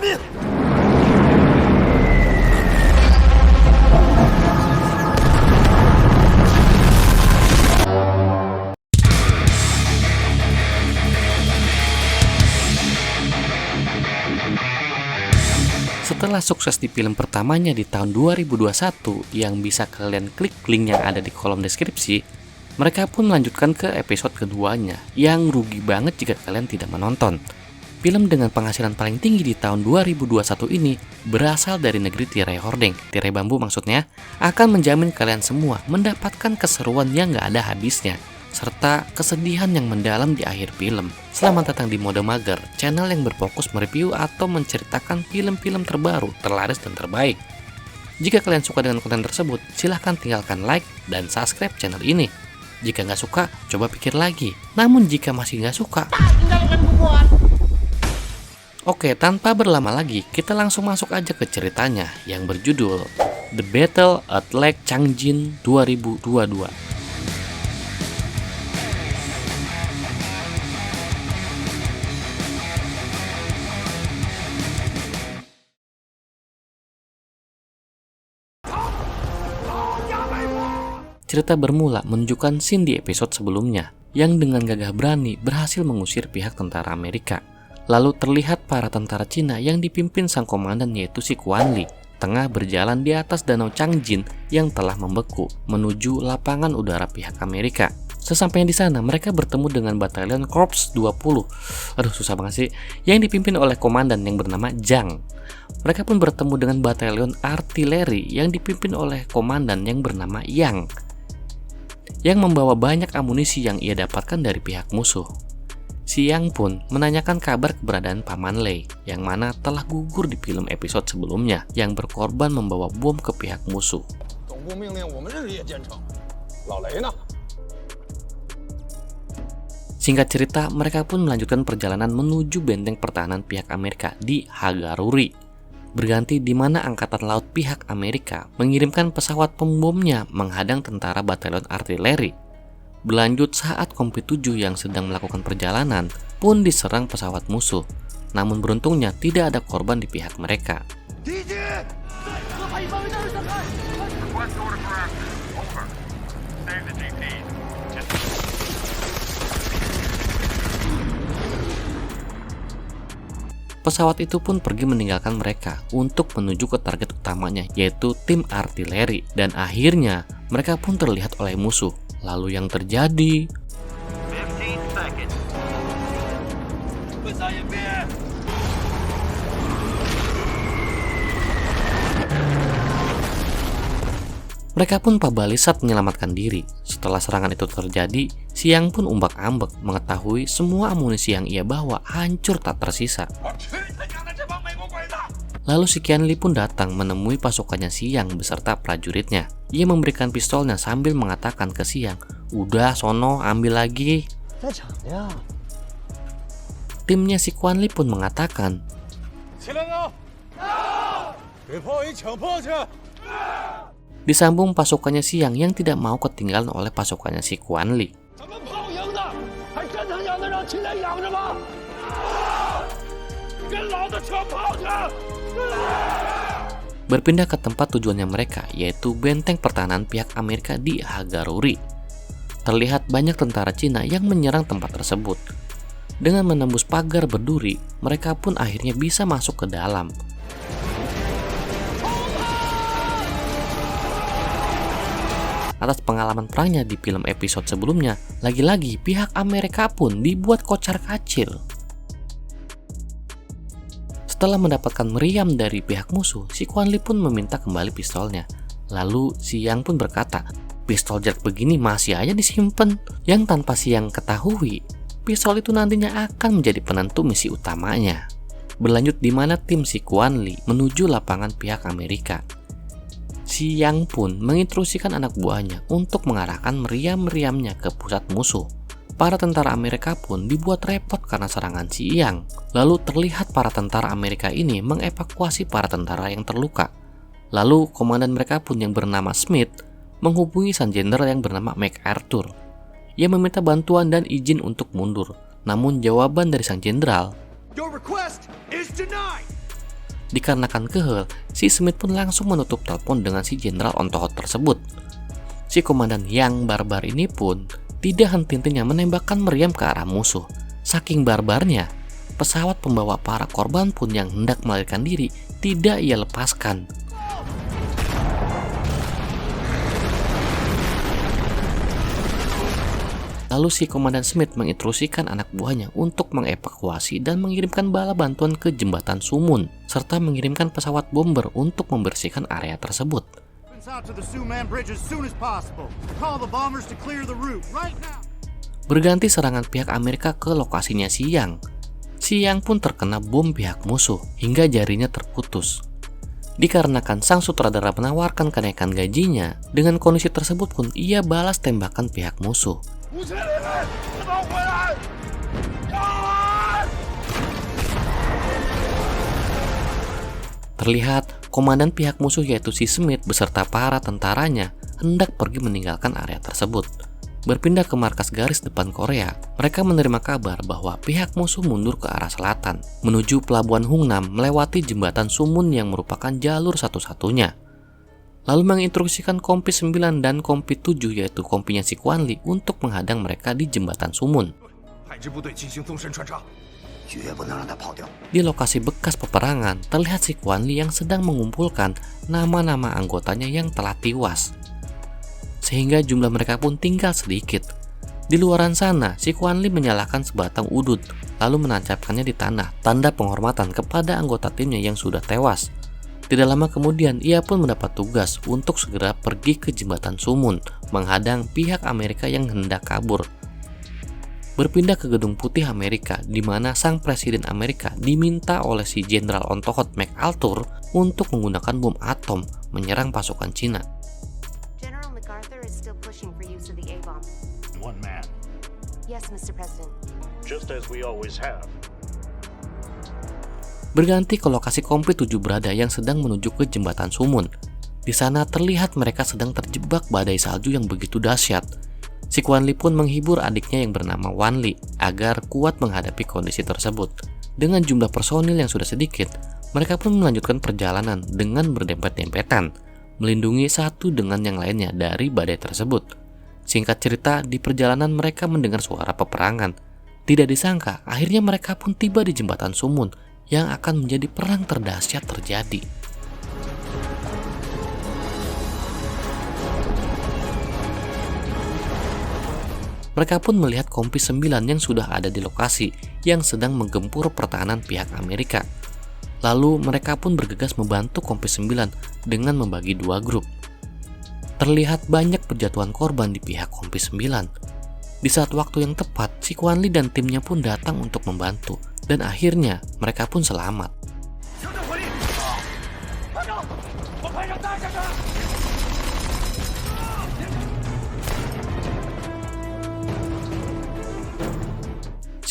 命！ Setelah sukses di film pertamanya di tahun 2021 yang bisa kalian klik link yang ada di kolom deskripsi, mereka pun melanjutkan ke episode keduanya yang rugi banget jika kalian tidak menonton. Film dengan penghasilan paling tinggi di tahun 2021 ini berasal dari negeri tirai hordeng, tirai bambu maksudnya, akan menjamin kalian semua mendapatkan keseruan yang gak ada habisnya, serta kesedihan yang mendalam di akhir film. Selamat datang di Mode Mager, channel yang berfokus mereview atau menceritakan film-film terbaru, terlaris, dan terbaik. Jika kalian suka dengan konten tersebut, silahkan tinggalkan like dan subscribe channel ini. Jika nggak suka, coba pikir lagi. Namun jika masih nggak suka, oke, tanpa berlama lagi, kita langsung masuk aja ke ceritanya yang berjudul The Battle at Lake Changjin 2022. Cerita bermula menunjukkan scene di episode sebelumnya, yang dengan gagah berani berhasil mengusir pihak tentara Amerika. Lalu terlihat para tentara Cina yang dipimpin sang komandan yaitu si Quan Li, tengah berjalan di atas danau Changjin yang telah membeku, menuju lapangan udara pihak Amerika. Sesampainya di sana, mereka bertemu dengan batalion Korps 20. Susah banget sih. Yang dipimpin oleh komandan yang bernama Zhang. Mereka pun bertemu dengan batalion artileri yang dipimpin oleh komandan yang bernama Yang, yang membawa banyak amunisi yang ia dapatkan dari pihak musuh. Si Yang pun menanyakan kabar keberadaan Paman Lei, yang mana telah gugur di film episode sebelumnya, yang berkorban membawa bom ke pihak musuh. Singkat cerita, mereka pun melanjutkan perjalanan menuju benteng pertahanan pihak Amerika di Hagaruri. Berganti di mana angkatan laut pihak Amerika mengirimkan pesawat pembomnya menghadang tentara batalion artileri. Berlanjut saat Kompi 7 yang sedang melakukan perjalanan pun diserang pesawat musuh. Namun beruntungnya tidak ada korban di pihak mereka. Pesawat itu pun pergi meninggalkan mereka untuk menuju ke target utamanya, yaitu tim artileri. Dan akhirnya mereka pun terlihat oleh musuh. Lalu yang terjadi, mereka pun pabalisat menyelamatkan diri. Setelah serangan itu terjadi, Siang pun umbak-ambek mengetahui semua amunisi yang ia bawa hancur tak tersisa. Lalu si Qian Li pun datang menemui pasukannya Siang beserta prajuritnya. Ia memberikan pistolnya sambil mengatakan ke Siang, "Udah sono, ambil lagi." Timnya si Quan Li pun mengatakan, disambung pasukannya Siang yang tidak mau ketinggalan oleh pasukannya si Quan Li. Berpindah ke tempat tujuannya mereka, yaitu benteng pertahanan pihak Amerika di Hagaruri. Terlihat banyak tentara Cina yang menyerang tempat tersebut. Dengan menembus pagar berduri, mereka pun akhirnya bisa masuk ke dalam. Atas pengalaman perangnya di film episode sebelumnya, lagi-lagi pihak Amerika pun dibuat kocar-kacir. Setelah mendapatkan meriam dari pihak musuh, si Quan Li pun meminta kembali pistolnya. Lalu si Yang pun berkata, "Pistol jarak begini masih aja disimpan." Yang tanpa si Yang ketahui, pistol itu nantinya akan menjadi penentu misi utamanya. Berlanjut di mana tim si Quan Li menuju lapangan pihak Amerika. Si Yang pun menginstruksikan anak buahnya untuk mengarahkan meriam-meriamnya ke pusat musuh. Para tentara Amerika pun dibuat repot karena serangan si Yang. Lalu terlihat para tentara Amerika ini mengevakuasi para tentara yang terluka. Lalu komandan mereka pun yang bernama Smith menghubungi sang jenderal yang bernama MacArthur. Ia meminta bantuan dan izin untuk mundur. Namun jawaban dari sang jenderal, Dikarenakan kehel, si Smith pun langsung menutup telepon dengan si Jenderal on the hot tersebut. Si komandan yang barbar ini pun tidak henti-hentinya menembakkan meriam ke arah musuh. Saking barbarnya, pesawat pembawa para korban pun yang hendak melarikan diri tidak ia lepaskan. Lalu si Komandan Smith menginstruksikan anak buahnya untuk mengevakuasi dan mengirimkan bala bantuan ke jembatan Sumun, serta mengirimkan pesawat bomber untuk membersihkan area tersebut. Berganti serangan pihak Amerika ke lokasinya si Yang. Si Yang pun terkena bom pihak musuh hingga jarinya terputus. Dikarenakan sang sutradara menawarkan kenaikan gajinya, dengan kondisi tersebut pun ia balas tembakan pihak musuh. Terlihat komandan pihak musuh yaitu si Smith beserta para tentaranya hendak pergi meninggalkan area tersebut. Berpindah ke markas garis depan Korea, mereka menerima kabar bahwa pihak musuh mundur ke arah selatan, menuju pelabuhan Hungnam melewati jembatan Sumun yang merupakan jalur satu-satunya. Lalu menginstruksikan Kompi 9 dan Kompi 7 yaitu kompinya si Kwan Li untuk menghadang mereka di jembatan Sumun. Di lokasi bekas peperangan, terlihat si Kwan Li yang sedang mengumpulkan nama-nama anggotanya yang telah tewas. Sehingga jumlah mereka pun tinggal sedikit. Di luaran sana, si Kwan Li menyalakan sebatang udut, lalu menancapkannya di tanah, tanda penghormatan kepada anggota timnya yang sudah tewas. Tidak lama kemudian, ia pun mendapat tugas untuk segera pergi ke jembatan Sumun, menghadang pihak Amerika yang hendak kabur. Berpindah ke Gedung Putih Amerika, di mana sang Presiden Amerika diminta oleh si Jenderal on the hot MacArthur untuk menggunakan bom atom menyerang pasukan Cina. General MacArthur is still pushing for use of the A-bomb. One man. Yes, Mr. President. Just as we always have. Berganti ke lokasi Kompi 7 berada yang sedang menuju ke jembatan Sumun. Di sana terlihat mereka sedang terjebak badai salju yang begitu dahsyat. Si Kwan Li pun menghibur adiknya yang bernama Wan Li agar kuat menghadapi kondisi tersebut. Dengan jumlah personil yang sudah sedikit, mereka pun melanjutkan perjalanan dengan berdempet-dempetan, melindungi satu dengan yang lainnya dari badai tersebut. Singkat cerita, di perjalanan mereka mendengar suara peperangan. Tidak disangka, akhirnya mereka pun tiba di jembatan Sumun yang akan menjadi perang terdahsyat terjadi. Mereka pun melihat Kompi 9 yang sudah ada di lokasi yang sedang menggempur pertahanan pihak Amerika. Lalu mereka pun bergegas membantu Kompi 9 dengan membagi dua grup. Terlihat banyak perjatuhan korban di pihak Kompi 9. Di saat waktu yang tepat, si Kwan Li dan timnya pun datang untuk membantu. Dan akhirnya mereka pun selamat.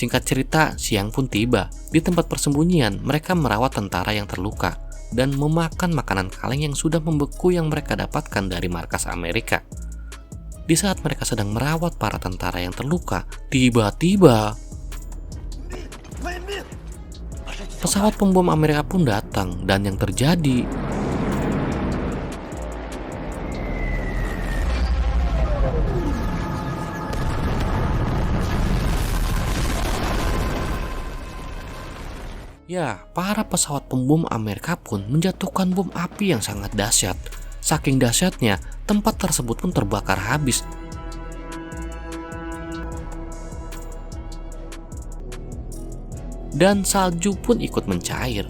Singkat cerita, siang pun tiba. Di tempat persembunyian, mereka merawat tentara yang terluka dan memakan makanan kaleng yang sudah membeku yang mereka dapatkan dari markas Amerika. Di saat mereka sedang merawat para tentara yang terluka, tiba-tiba pesawat pembom Amerika pun datang dan yang terjadi para pesawat pembom Amerika pun menjatuhkan bom api yang sangat dahsyat. Saking dahsyatnya, tempat tersebut pun terbakar habis. Dan salju pun ikut mencair.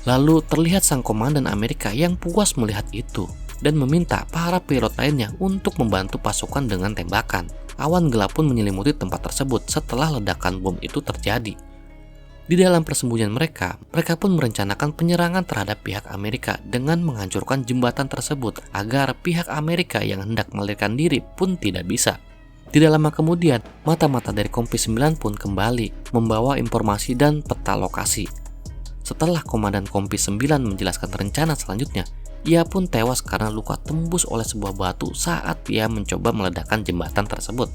Lalu terlihat sang komandan Amerika yang puas melihat itu dan meminta para pilot lainnya untuk membantu pasukan dengan tembakan. Awan gelap pun menyelimuti tempat tersebut setelah ledakan bom itu terjadi. Di dalam persembunyian mereka pun merencanakan penyerangan terhadap pihak Amerika dengan menghancurkan jembatan tersebut agar pihak Amerika yang hendak melarikan diri pun tidak bisa. Tidak lama kemudian, mata-mata dari Kompi 9 pun kembali membawa informasi dan peta lokasi. Setelah komandan Kompi 9 menjelaskan rencana selanjutnya, ia pun tewas karena luka tembus oleh sebuah batu saat ia mencoba meledakkan jembatan tersebut.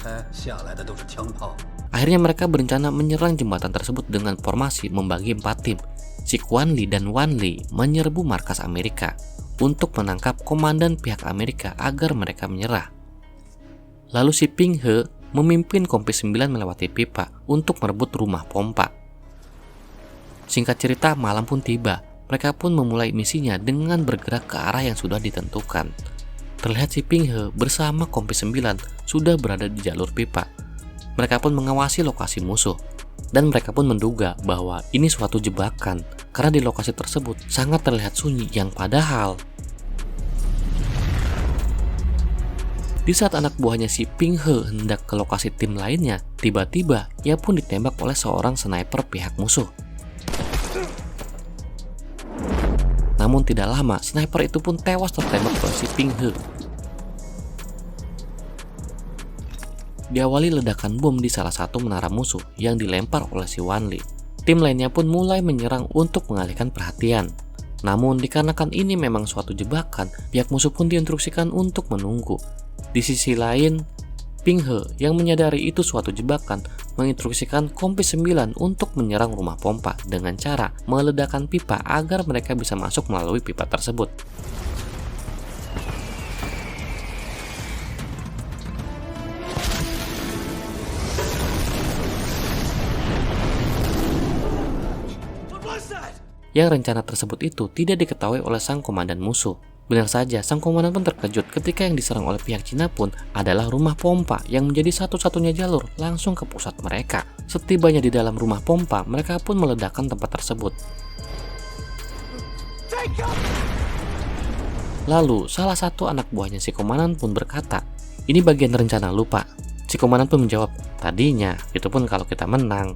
开下来的都是枪炮。 Akhirnya mereka berencana menyerang jembatan tersebut dengan formasi membagi 4 tim. Si Quan Li dan Wan Li menyerbu markas Amerika untuk menangkap komandan pihak Amerika agar mereka menyerah. Lalu si Ping He memimpin Kompi 9 melewati pipa untuk merebut rumah pompa. Singkat cerita, malam pun tiba. Mereka pun memulai misinya dengan bergerak ke arah yang sudah ditentukan. Terlihat si Ping He bersama Kompi 9 sudah berada di jalur pipa. Mereka pun mengawasi lokasi musuh, dan mereka pun menduga bahwa ini suatu jebakan karena di lokasi tersebut sangat terlihat sunyi yang padahal di saat anak buahnya si Ping He hendak ke lokasi tim lainnya, tiba-tiba ia pun ditembak oleh seorang sniper pihak musuh. Namun tidak lama, sniper itu pun tewas tertembak oleh si Ping He. Diawali ledakan bom di salah satu menara musuh yang dilempar oleh si Wan Li. Tim lainnya pun mulai menyerang untuk mengalihkan perhatian. Namun dikarenakan ini memang suatu jebakan, pihak musuh pun diinstruksikan untuk menunggu. Di sisi lain, Ping He yang menyadari itu suatu jebakan menginstruksikan Kompi 9 untuk menyerang rumah pompa dengan cara meledakkan pipa agar mereka bisa masuk melalui pipa tersebut. Yang rencana tersebut itu tidak diketahui oleh sang komandan musuh. Benar saja, sang komandan pun terkejut ketika yang diserang oleh pihak Cina pun adalah rumah pompa yang menjadi satu-satunya jalur langsung ke pusat mereka. Setibanya di dalam rumah pompa, mereka pun meledakkan tempat tersebut. Lalu, salah satu anak buahnya si komandan pun berkata, "Ini bagian rencana lu, Pak." Si komandan pun menjawab, "Tadinya, itu pun kalau kita menang."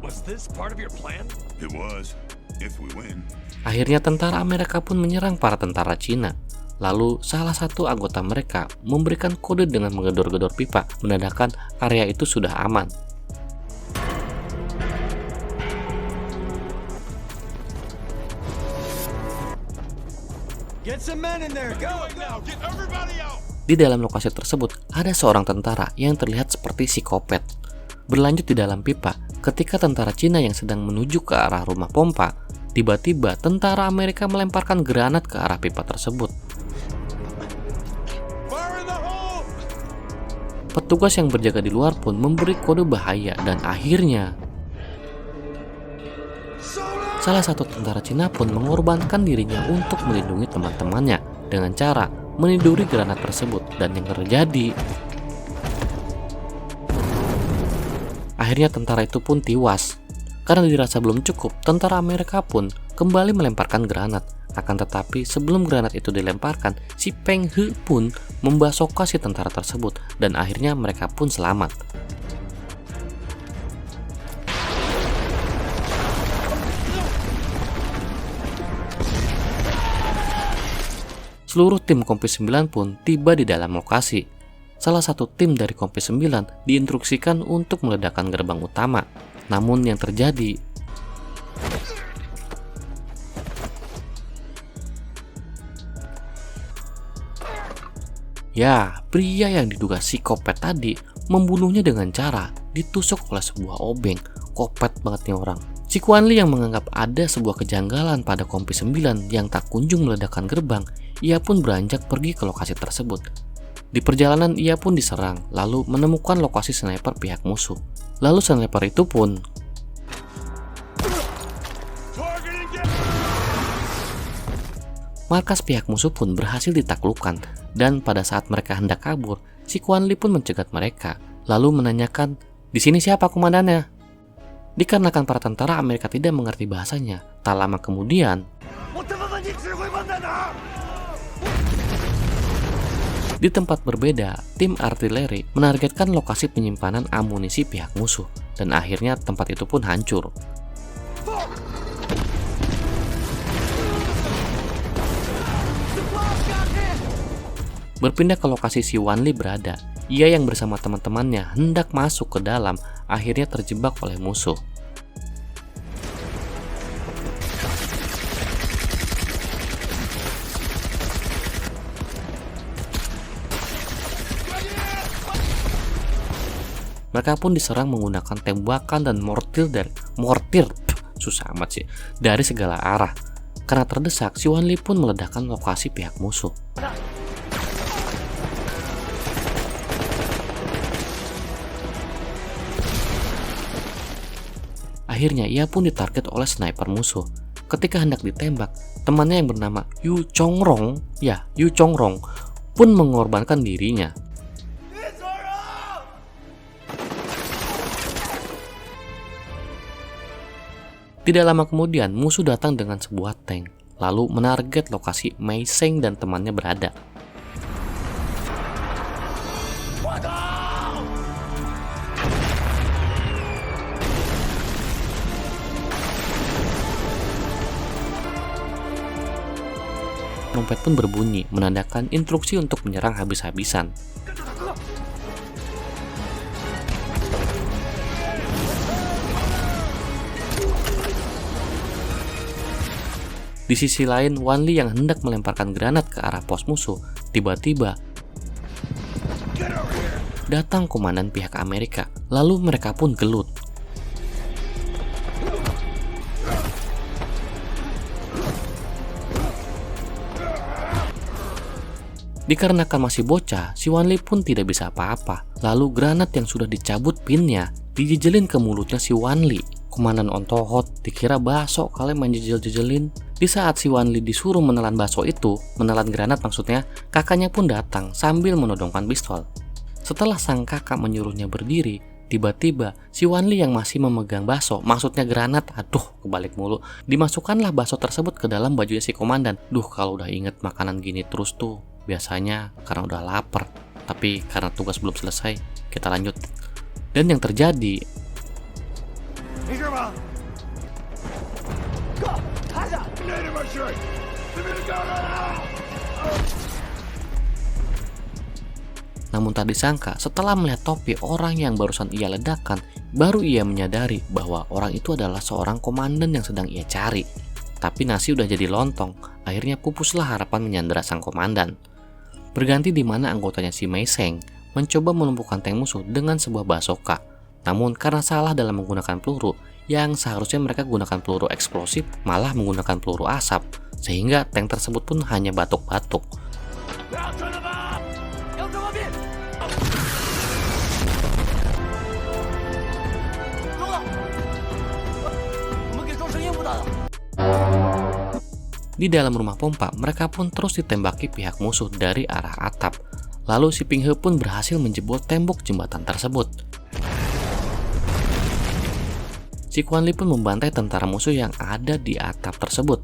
Was this part of your plan? It was, if we win. Akhirnya tentara Amerika pun menyerang para tentara Cina. Lalu salah satu anggota mereka memberikan kode dengan menggedor-gedor pipa, menandakan area itu sudah aman. Get some men in there, go! Now, get everybody out! Di dalam lokasi tersebut ada seorang tentara yang terlihat seperti psikopat. Berlanjut di dalam pipa, ketika tentara Cina yang sedang menuju ke arah rumah pompa, tiba-tiba tentara Amerika melemparkan granat ke arah pipa tersebut. Fire in the hole! Petugas yang berjaga di luar pun memberi kode bahaya dan akhirnya salah satu tentara Cina pun mengorbankan dirinya untuk melindungi teman-temannya dengan cara meniduri granat tersebut, dan yang terjadi akhirnya tentara itu pun tewas. Karena dirasa belum cukup, tentara Amerika pun kembali melemparkan granat. Akan tetapi sebelum granat itu dilemparkan, si Peng He pun membasokkan si tentara tersebut dan akhirnya mereka pun selamat. Seluruh tim Kompi 9 pun tiba di dalam lokasi. Salah satu tim dari Kompi 9 diinstruksikan untuk meledakkan gerbang utama. Namun yang terjadi, ya, pria yang diduga psikopat tadi membunuhnya dengan cara ditusuk oleh sebuah obeng. Kopet banget nih orang. Si Quan Li yang menganggap ada sebuah kejanggalan pada Kompi 9 yang tak kunjung meledakkan gerbang, ia pun beranjak pergi ke lokasi tersebut. Di perjalanan ia pun diserang, lalu menemukan lokasi sniper pihak musuh. Lalu sniper itu pun markas pihak musuh pun berhasil ditaklukkan, dan pada saat mereka hendak kabur, si Quan Li pun mencegat mereka, lalu menanyakan, "Di sini siapa komandannya?" Dikarenakan para tentara Amerika tidak mengerti bahasanya, tak lama kemudian di tempat berbeda, tim artileri menargetkan lokasi penyimpanan amunisi pihak musuh, dan akhirnya tempat itu pun hancur. Berpindah ke lokasi si Wan Li berada, ia yang bersama teman-temannya hendak masuk ke dalam, akhirnya terjebak oleh musuh. mereka pun diserang menggunakan tembakan dan mortir susah amat sih, dari segala arah. Karena terdesak, si Wan Li pun meledakkan lokasi pihak musuh. Akhirnya ia pun ditarget oleh sniper musuh. Ketika hendak ditembak, temannya yang bernama Yu Chongrong pun mengorbankan dirinya. Tidak lama kemudian, musuh datang dengan sebuah tank, lalu menarget lokasi Mei Seng dan temannya berada. Trompet pun berbunyi, menandakan instruksi untuk menyerang habis-habisan. Di sisi lain, Wan Li yang hendak melemparkan granat ke arah pos musuh, tiba-tiba datang komandan pihak Amerika, lalu mereka pun gelut. Dikarenakan masih bocah, si Wan Li pun tidak bisa apa-apa. Lalu granat yang sudah dicabut pinnya dijejelin ke mulutnya si Wan Li. Komandan ontohot dikira bakso kalian main jejel-jejelin. Di saat si Wan Li disuruh menelan bakso itu, menelan granat maksudnya, kakaknya pun datang sambil menodongkan pistol. Setelah sang kakak menyuruhnya berdiri, tiba-tiba si Wan Li yang masih memegang bakso, maksudnya granat, kebalik mulu, dimasukkanlah bakso tersebut ke dalam bajunya si komandan. Kalau udah inget makanan gini terus tuh, biasanya karena udah lapar, tapi karena tugas belum selesai, kita lanjut. Dan yang terjadi, namun tak disangka setelah melihat topi orang yang barusan ia ledakan, baru ia menyadari bahwa orang itu adalah seorang komandan yang sedang ia cari. Tapi nasi udah jadi lontong, akhirnya pupuslah harapan menyandera sang komandan. Berganti di mana anggotanya si Mei Seng mencoba melumpuhkan tank musuh dengan sebuah bazooka. Namun karena salah dalam menggunakan peluru, yang seharusnya mereka gunakan peluru eksplosif malah menggunakan peluru asap, sehingga tank tersebut pun hanya batuk-batuk. Di dalam rumah pompa, mereka pun terus ditembaki pihak musuh dari arah atap. Lalu si Ping He pun berhasil menjebol tembok jembatan tersebut. Si Quan Li pun membantai tentara musuh yang ada di atap tersebut.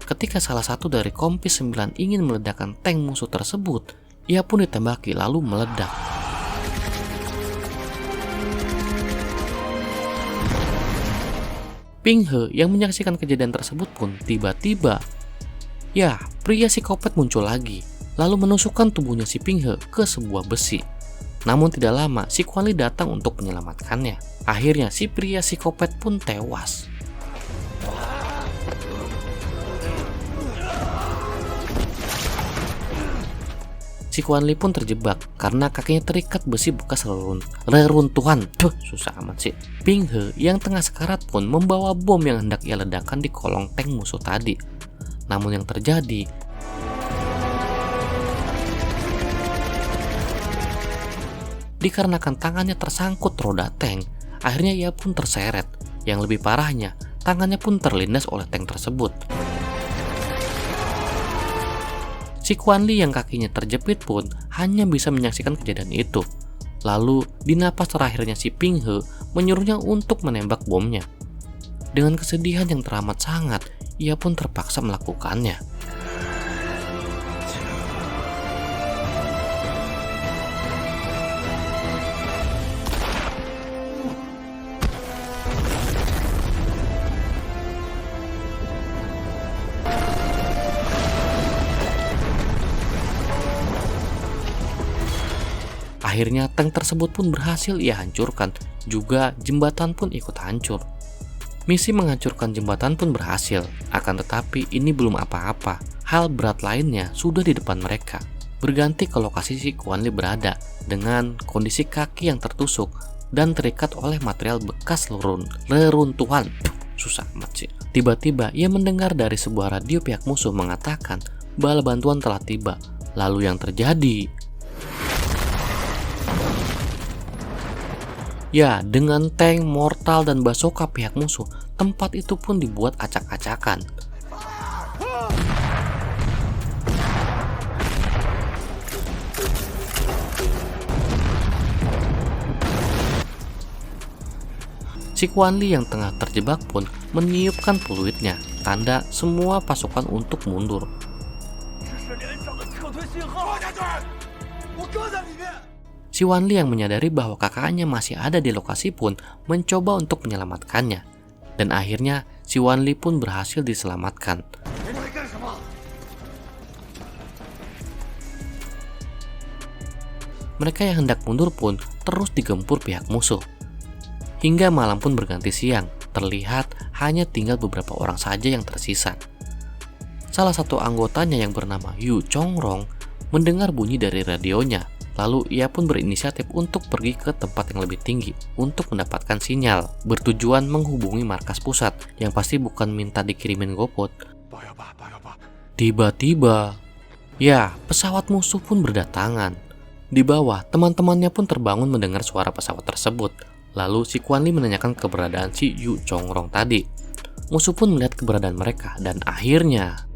Ketika salah satu dari Kompis 9 ingin meledakkan tank musuh tersebut, ia pun ditembaki lalu meledak. Ping He yang menyaksikan kejadian tersebut pun tiba-tiba, pria psikopat muncul lagi, lalu menusukkan tubuhnya si Ping He ke sebuah besi. Namun tidak lama, si Quan Li datang untuk menyelamatkannya. Akhirnya si pria psikopat pun tewas. Si Quan Li pun terjebak karena kakinya terikat besi bekas reruntuhan. Susah amat sih. Ping He yang tengah sekarat pun membawa bom yang hendak ia ledakan di kolong tank musuh tadi. Namun yang terjadi, dikarenakan tangannya tersangkut roda tank, akhirnya ia pun terseret. Yang lebih parahnya, tangannya pun terlindas oleh tank tersebut. Si Quan Li yang kakinya terjepit pun hanya bisa menyaksikan kejadian itu. Lalu di napas terakhirnya si Ping He menyuruhnya untuk menembak bomnya. Dengan kesedihan yang teramat sangat, ia pun terpaksa melakukannya. Akhirnya tank tersebut pun berhasil ia hancurkan, juga jembatan pun ikut hancur. Misi menghancurkan jembatan pun berhasil, akan tetapi ini belum apa-apa, hal berat lainnya sudah di depan mereka. Berganti ke lokasi si Kuan Li berada dengan kondisi kaki yang tertusuk dan terikat oleh material bekas reruntuhan. Susah amat sih. Tiba-tiba ia mendengar dari sebuah radio pihak musuh mengatakan bala bantuan telah tiba. Lalu yang terjadi, ya, dengan tank, mortal, dan bazooka pihak musuh, tempat itu pun dibuat acak-acakan. Si Kuan Li yang tengah terjebak pun meniupkan peluitnya, tanda semua pasukan untuk mundur. Si Wan Li yang menyadari bahwa kakaknya masih ada di lokasi pun mencoba untuk menyelamatkannya. Dan akhirnya si Wan Li pun berhasil diselamatkan. Mereka yang hendak mundur pun terus digempur pihak musuh. Hingga malam pun berganti siang, terlihat hanya tinggal beberapa orang saja yang tersisa. Salah satu anggotanya yang bernama Yu Chongrong mendengar bunyi dari radionya. Lalu ia pun berinisiatif untuk pergi ke tempat yang lebih tinggi untuk mendapatkan sinyal, bertujuan menghubungi markas pusat yang pasti bukan minta dikirimin GoPod. Tiba-tiba, ya, pesawat musuh pun berdatangan. Di bawah, teman-temannya pun terbangun mendengar suara pesawat tersebut. Lalu si Kuan Li menanyakan keberadaan si Yu Chongrong tadi. Musuh pun melihat keberadaan mereka dan akhirnya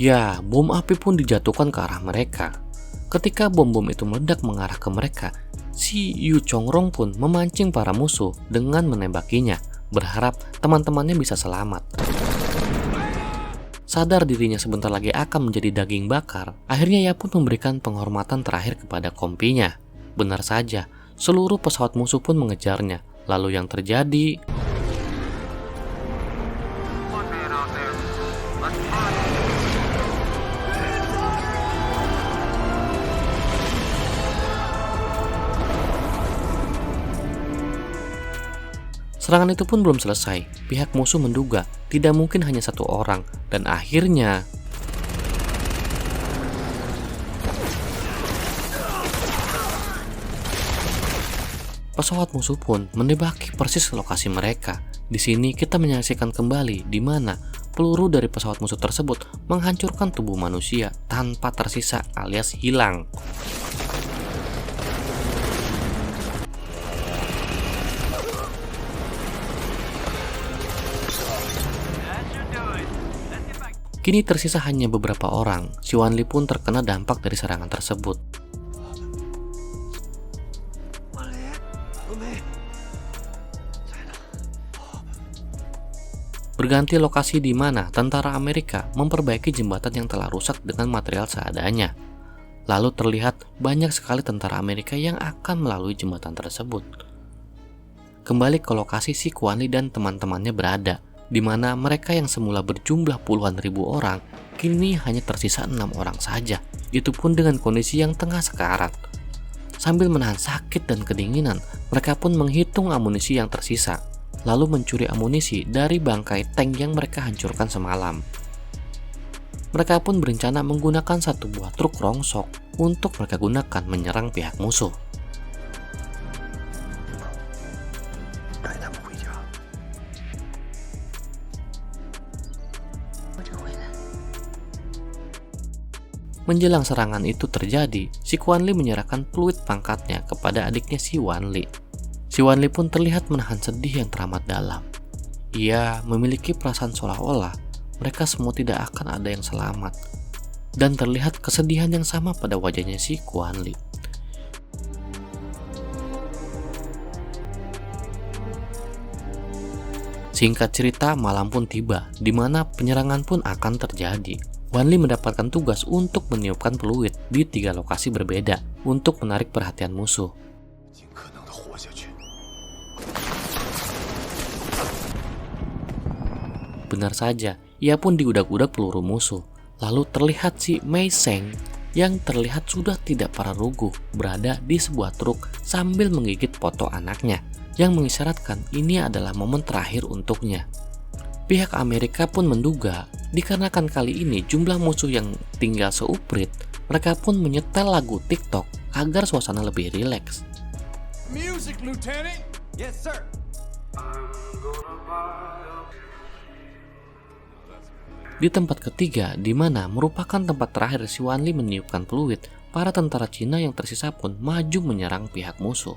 ya, bom api pun dijatuhkan ke arah mereka. Ketika bom-bom itu meledak mengarah ke mereka, si Yu Chongrong pun memancing para musuh dengan menembakinya, berharap teman-temannya bisa selamat. Sadar dirinya sebentar lagi akan menjadi daging bakar, akhirnya ia pun memberikan penghormatan terakhir kepada kompinya. Benar saja, seluruh pesawat musuh pun mengejarnya. Lalu yang terjadi, serangan itu pun belum selesai. Pihak musuh menduga tidak mungkin hanya satu orang, dan akhirnya pesawat musuh pun menembaki persis lokasi mereka. Di sini kita menyaksikan kembali di mana peluru dari pesawat musuh tersebut menghancurkan tubuh manusia tanpa tersisa alias hilang. Kini tersisa hanya beberapa orang. Si Wan Li pun terkena dampak dari serangan tersebut. Berganti lokasi di mana tentara Amerika memperbaiki jembatan yang telah rusak dengan material seadanya. Lalu terlihat banyak sekali tentara Amerika yang akan melalui jembatan tersebut. Kembali ke lokasi si Kuan Li dan teman-temannya berada, di mana mereka yang semula berjumlah puluhan ribu orang, kini hanya tersisa 6 orang saja. Itu pun dengan kondisi yang tengah sekarat. Sambil menahan sakit dan kedinginan, mereka pun menghitung amunisi yang tersisa, lalu mencuri amunisi dari bangkai tank yang mereka hancurkan semalam. Mereka pun berencana menggunakan satu buah truk rongsok untuk mereka gunakan menyerang pihak musuh. Menjelang serangan itu terjadi, si Kuan Li menyerahkan peluit pangkatnya kepada adiknya si Wan Li. Si Wan Li pun terlihat menahan sedih yang teramat dalam. Ia memiliki perasaan seolah-olah mereka semua tidak akan ada yang selamat. Dan terlihat kesedihan yang sama pada wajahnya si Kuan Li. Singkat cerita, malam pun tiba, di mana penyerangan pun akan terjadi. Wan Li mendapatkan tugas untuk meniupkan peluit di 3 lokasi berbeda untuk menarik perhatian musuh. Benar saja, ia pun diudak-udak peluru musuh. Lalu terlihat si Mei Seng yang terlihat sudah tidak pararuguh berada di sebuah truk sambil menggigit foto anaknya, yang mengisyaratkan ini adalah momen terakhir untuknya. Pihak Amerika pun menduga, dikarenakan kali ini jumlah musuh yang tinggal seuprit, mereka pun menyetel lagu TikTok agar suasana lebih rileks. Music, Lieutenant! Yes, sir. Di tempat ketiga, di mana merupakan tempat terakhir si Wan Li meniupkan peluit, para tentara Cina yang tersisa pun maju menyerang pihak musuh.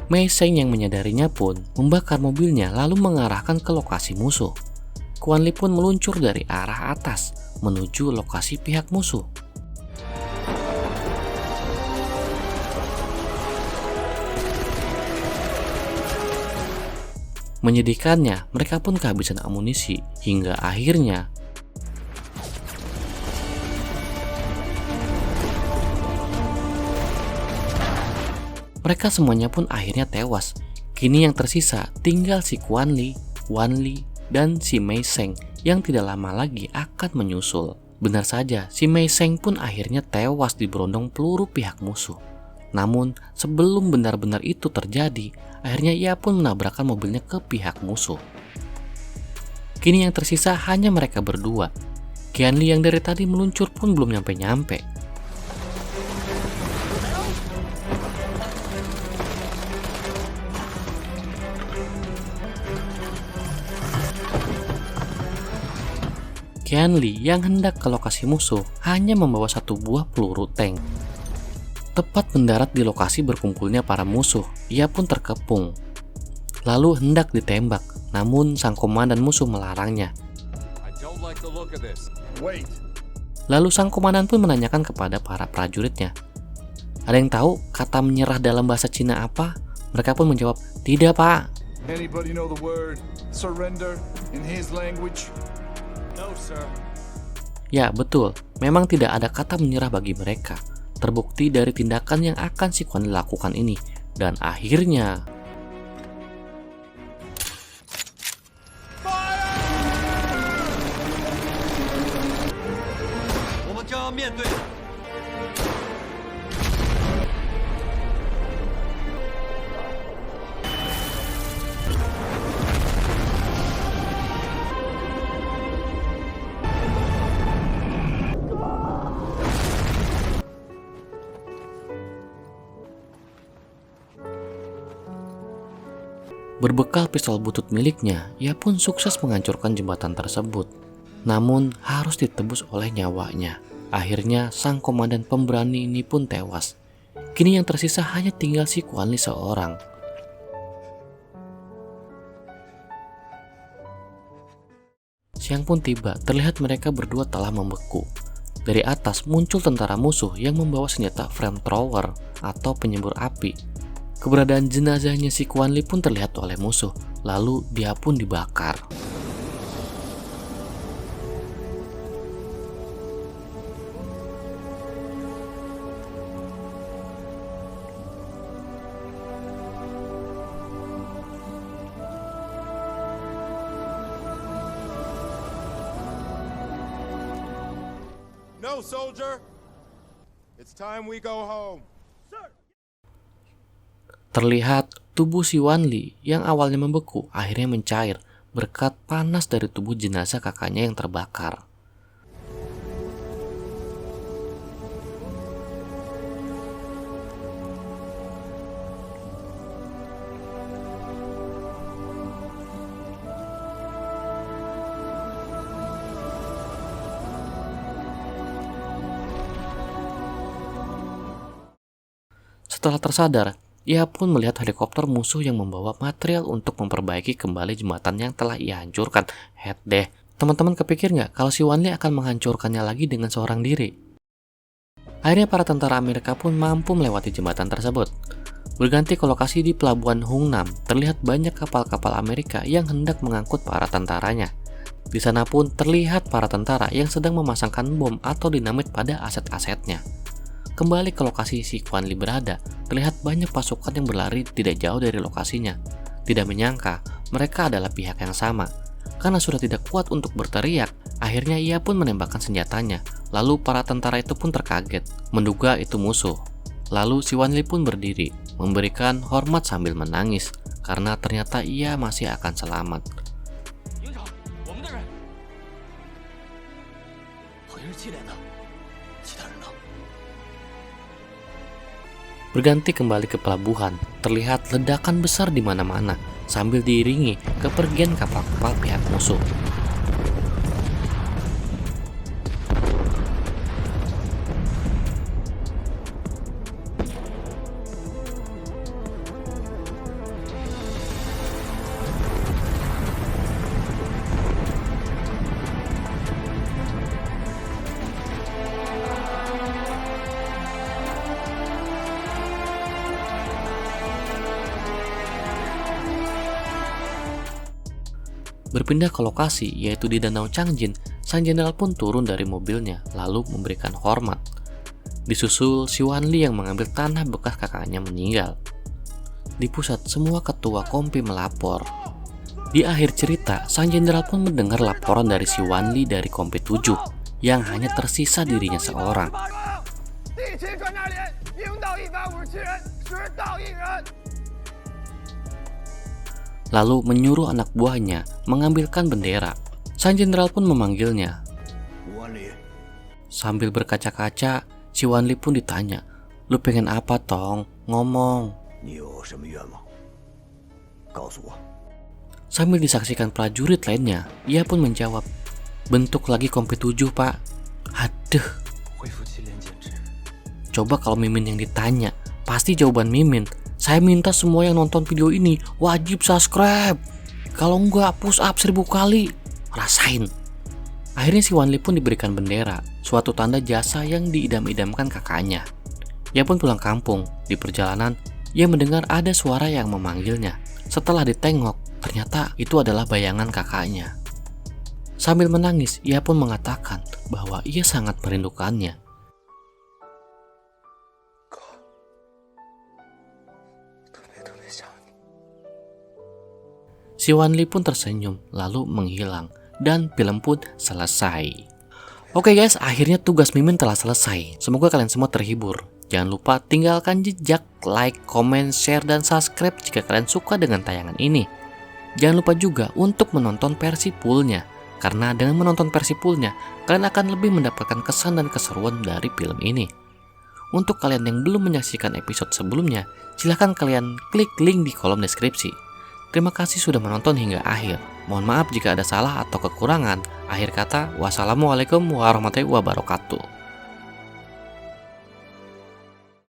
Mei Seng yang menyadarinya pun membakar mobilnya lalu mengarahkan ke lokasi musuh. Quan Li pun meluncur dari arah atas menuju lokasi pihak musuh. Menyedihkannya, mereka pun kehabisan amunisi hingga akhirnya mereka semuanya pun akhirnya tewas. Kini yang tersisa tinggal si Quan Li, Wan Li, dan si Mei Seng yang tidak lama lagi akan menyusul. Benar saja, si Mei Seng pun akhirnya tewas di berondong peluru pihak musuh. Namun, sebelum benar-benar itu terjadi, akhirnya ia pun menabrakkan mobilnya ke pihak musuh. Kini yang tersisa hanya mereka berdua. Qian Li yang dari tadi meluncur pun belum nyampe-nyampe. Qian Li yang hendak ke lokasi musuh hanya membawa satu buah peluru tank. Tepat mendarat di lokasi berkumpulnya para musuh, ia pun terkepung. Lalu hendak ditembak, namun sang komandan musuh melarangnya. I don't like the look of this. Wait. Lalu sang komandan pun menanyakan kepada para prajuritnya, ada yang tahu kata menyerah dalam bahasa Cina apa? Mereka pun menjawab, tidak pak. Anybody know the word surrender in his language? No, sir. Ya betul, memang tidak ada kata menyerah bagi mereka. Terbukti dari tindakan yang akan si Quan Li lakukan ini. Dan akhirnya berbekal pistol butut miliknya, ia pun sukses menghancurkan jembatan tersebut. Namun harus ditebus oleh nyawanya. Akhirnya sang komandan pemberani ini pun tewas. Kini yang tersisa hanya tinggal si Quan Li seorang. Siang pun tiba, terlihat mereka berdua telah membeku. Dari atas muncul tentara musuh yang membawa senjata flamethrower atau penyembur api. Keberadaan jenazahnya si Quan Li pun terlihat oleh musuh, lalu dia pun dibakar. No, soldier. It's time we go home. Terlihat tubuh si Wan Li yang awalnya membeku akhirnya mencair berkat panas dari tubuh jenazah kakaknya yang terbakar. Setelah tersadar, ia pun melihat helikopter musuh yang membawa material untuk memperbaiki kembali jembatan yang telah ia hancurkan. Head deh, teman-teman kepikir nggak kalau si Wan Li akan menghancurkannya lagi dengan seorang diri? Akhirnya para tentara Amerika pun mampu melewati jembatan tersebut. Berganti ke lokasi di pelabuhan Hung Nam, terlihat banyak kapal-kapal Amerika yang hendak mengangkut para tentaranya. Di sana pun terlihat para tentara yang sedang memasangkan bom atau dinamit pada aset-asetnya. Kembali ke lokasi si Quan Li berada, terlihat banyak pasukan yang berlari tidak jauh dari lokasinya. tidak menyangka mereka adalah pihak yang sama. Karena sudah tidak kuat untuk berteriak, akhirnya ia pun menembakkan senjatanya. Lalu para tentara itu pun terkaget, menduga itu musuh. Lalu si Wan Li pun berdiri, memberikan hormat sambil menangis, karena ternyata ia masih akan selamat. Berganti kembali ke pelabuhan, terlihat ledakan besar di mana-mana, sambil diiringi kepergian kapal-kapal pihak musuh. Berpindah ke lokasi, yaitu di Danau Changjin, sang jenderal pun turun dari mobilnya, lalu memberikan hormat. Disusul si Wan Li yang mengambil tanah bekas kakaknya meninggal. Di pusat, semua ketua kompi melapor. Di akhir cerita, sang jenderal pun mendengar laporan dari si Wan Li dari kompi 7, yang hanya tersisa dirinya seorang. Lalu menyuruh anak buahnya mengambilkan bendera. Sang jenderal pun memanggilnya. Sambil berkaca-kaca, si Wan Li pun ditanya, "Lu pengen apa, Tong? Ngomong." Sambil disaksikan prajurit lainnya, ia pun menjawab, "Bentuk lagi kompi 7, Pak." Aduh. Coba kalau Mimin yang ditanya, pasti jawaban Mimin, "Saya minta semua yang nonton video ini wajib subscribe. Kalau enggak, push up 1000 kali. Rasain." Akhirnya si Wan Li pun diberikan bendera, suatu tanda jasa yang diidam-idamkan kakaknya. Ia pun pulang kampung. Di perjalanan, ia mendengar ada suara yang memanggilnya. Setelah ditengok, ternyata itu adalah bayangan kakaknya. Sambil menangis, ia pun mengatakan bahwa ia sangat merindukannya. Si Wan Li pun tersenyum, lalu menghilang, dan film pun selesai. Oke guys, akhirnya tugas Mimin telah selesai. Semoga kalian semua terhibur. Jangan lupa tinggalkan jejak, like, comment, share, dan subscribe jika kalian suka dengan tayangan ini. Jangan lupa juga untuk menonton versi fullnya, karena dengan menonton versi fullnya, kalian akan lebih mendapatkan kesan dan keseruan dari film ini. Untuk kalian yang belum menyaksikan episode sebelumnya, silahkan kalian klik link di kolom deskripsi. Terima kasih sudah menonton hingga akhir. Mohon maaf jika ada salah atau kekurangan. Akhir kata, wassalamualaikum warahmatullahi wabarakatuh.